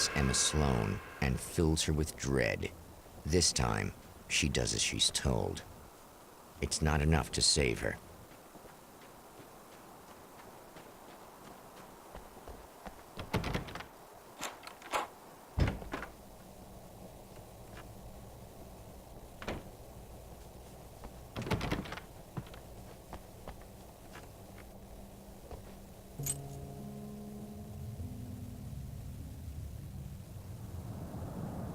grips Emma Sloan and fills her with dread. This time, she does as she's told. It's not enough to save her.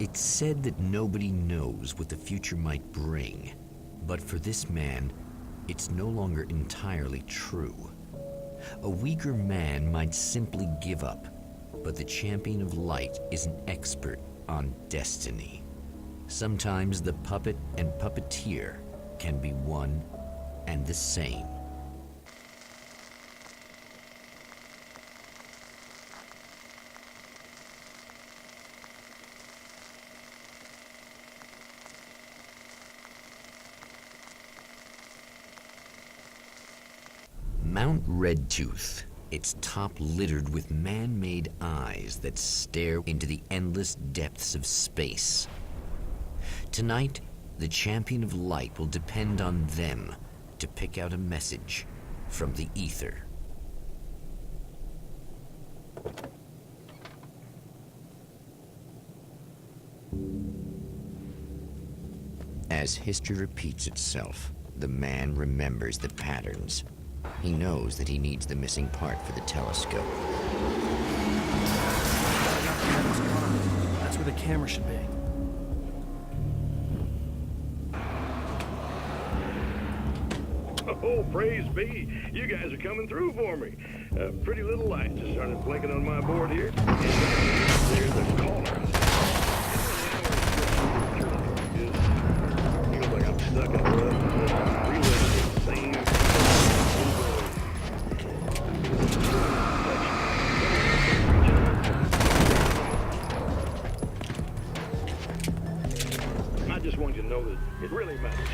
It's said that nobody knows what the future might bring, but for this man, it's no longer entirely true. A weaker man might simply give up, but the Champion of Light is an expert on destiny. Sometimes the puppet and puppeteer can be one and the same. Mount Redtooth, its top littered with man-made eyes that stare into the endless depths of space. Tonight, the Champion of Light will depend on them to pick out a message from the ether. As history repeats itself, the man remembers the patterns. He knows that he needs the missing part for the telescope. That's where the camera should be. Oh, praise be. You guys are coming through for me. Pretty little light just started blinking on my board here. There's the caller. Feels like I'm stuck in the rut, reliving the same. I just want you to know that it really matters.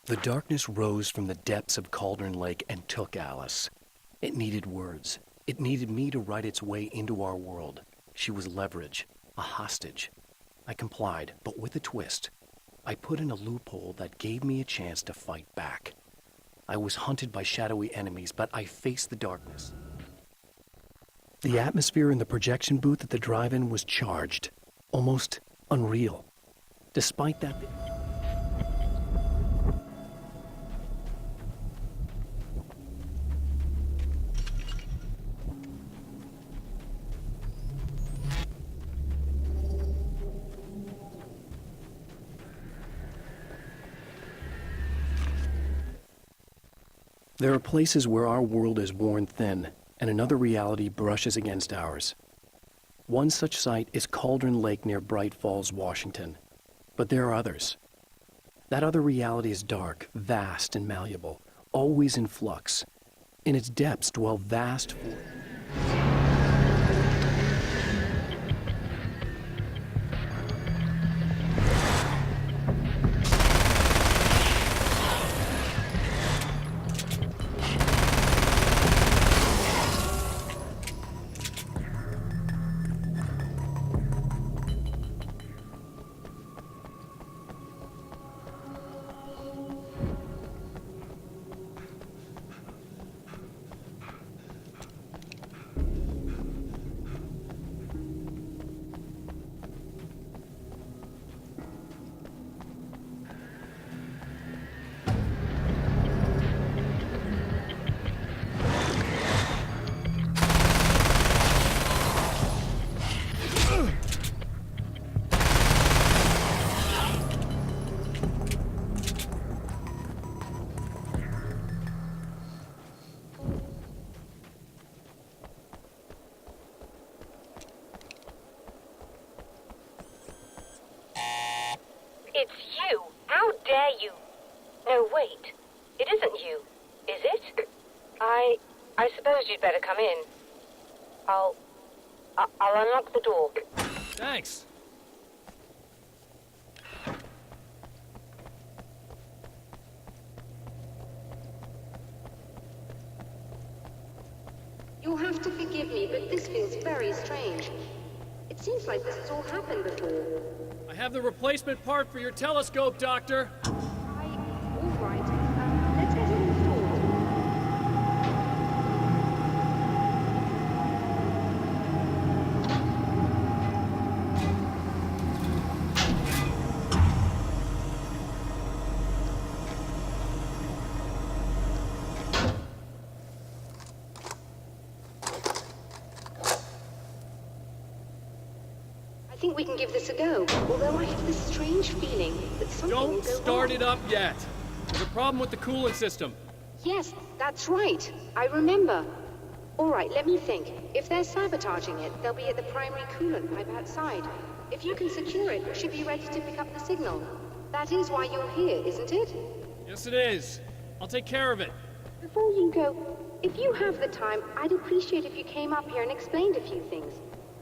The darkness rose from the depths of Cauldron Lake and took Alice. It needed words. It needed me to write its way into our world. She was leverage, a hostage. I complied, but with a twist. I put in a loophole that gave me a chance to fight back. I was hunted by shadowy enemies, but I faced the darkness. The atmosphere in the projection booth at the drive-in was charged, almost unreal. Despite that... There are places where our world is worn thin, and another reality brushes against ours. One such site is Cauldron Lake near Bright Falls, Washington. But there are others. That other reality is dark, vast, and malleable, always in flux. In its depths dwell vast... It's you! How dare you! No, wait. It isn't you, is it? I suppose you'd better come in. I'll unlock the door. Thanks. You'll have to forgive me, but this feels very strange. It seems like this has all happened before. I have the replacement part for your telescope, Doctor. All right. Let's get it installed. I think we can give this a go, although I have this strange feeling that something will Don't go start wrong. it up yet. There's a problem with the coolant system. Yes, that's right. I remember. All right, let me think. If they're sabotaging it, they'll be at the primary coolant pipe outside. If you can secure it, we should be ready to pick up the signal. That is why you're here, isn't it? Yes, it is. I'll take care of it. Before you go, if you have the time, I'd appreciate if you came up here and explained a few things.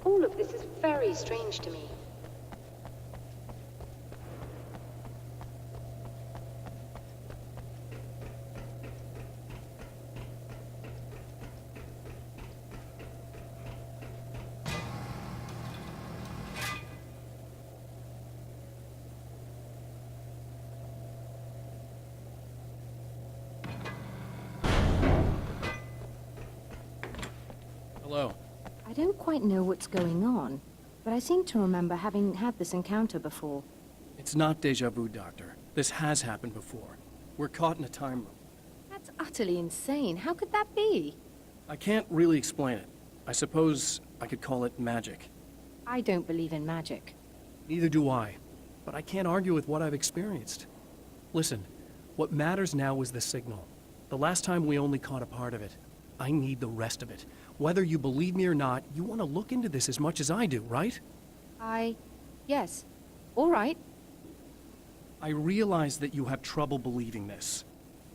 All of this is very strange to me. Hello. I don't quite know what's going on, but I seem to remember having had this encounter before. It's not déjà vu, Doctor. This has happened before. We're caught in a time loop. That's utterly insane. How could that be? I can't really explain it. I suppose I could call it magic. I don't believe in magic. Neither do I. But I can't argue with what I've experienced. Listen, what matters now is the signal. The last time we only caught a part of it. I need the rest of it. Whether you believe me or not, you want to look into this as much as I do, right? Yes. All right. I realize that you have trouble believing this.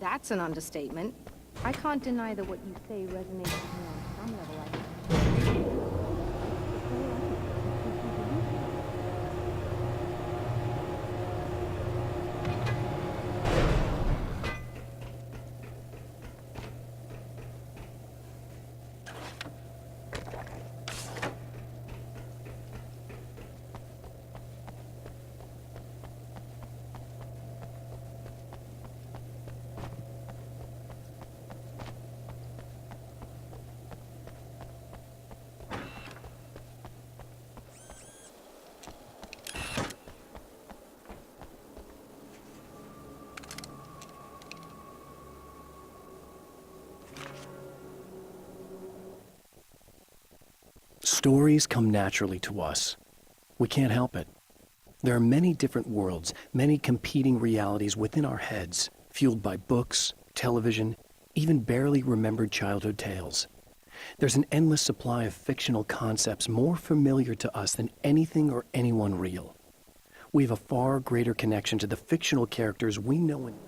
That's an understatement. I can't deny that what you say resonates with me on some level. I Stories come naturally to us. We can't help it. There are many different worlds, many competing realities within our heads, fueled by books, television, even barely remembered childhood tales. There's an endless supply of fictional concepts more familiar to us than anything or anyone real. We have a far greater connection to the fictional characters we know and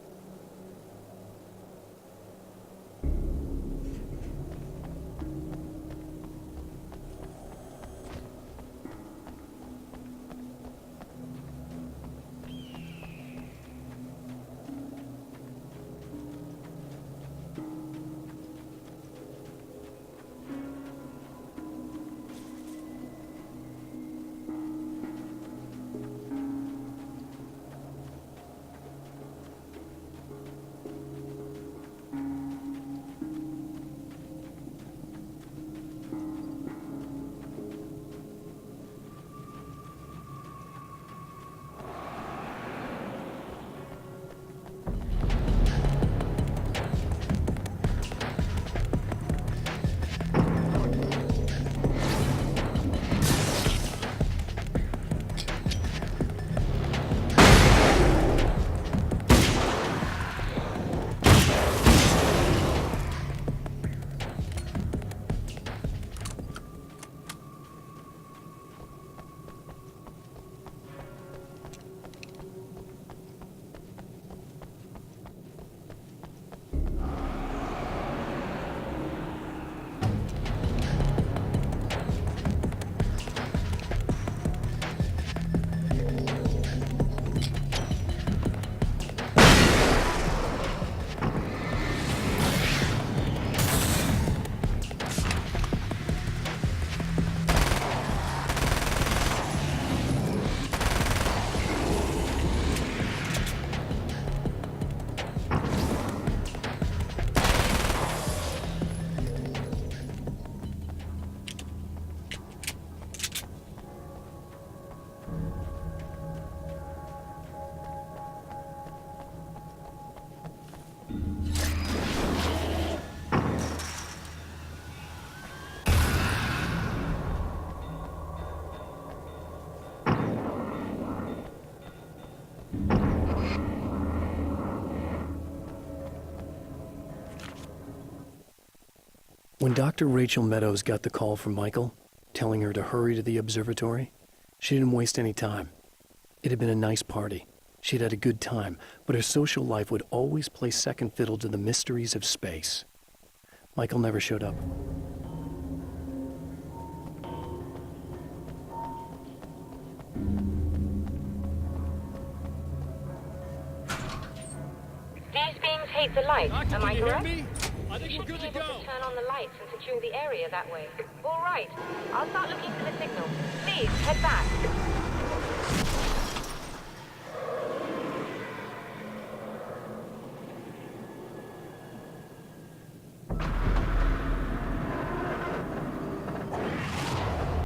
When Dr. Rachel Meadows got the call from Michael, telling her to hurry to the observatory, she didn't waste any time. It had been a nice party. She'd had a good time, but her social life would always play second fiddle to the mysteries of space. Michael never showed up. These beings hate the light, Doctor, am can I you hear correct? me? I think You we're should good be to able go. to turn on the lights and secure the area that way. All right. I'll start looking for the signal. Please, head back.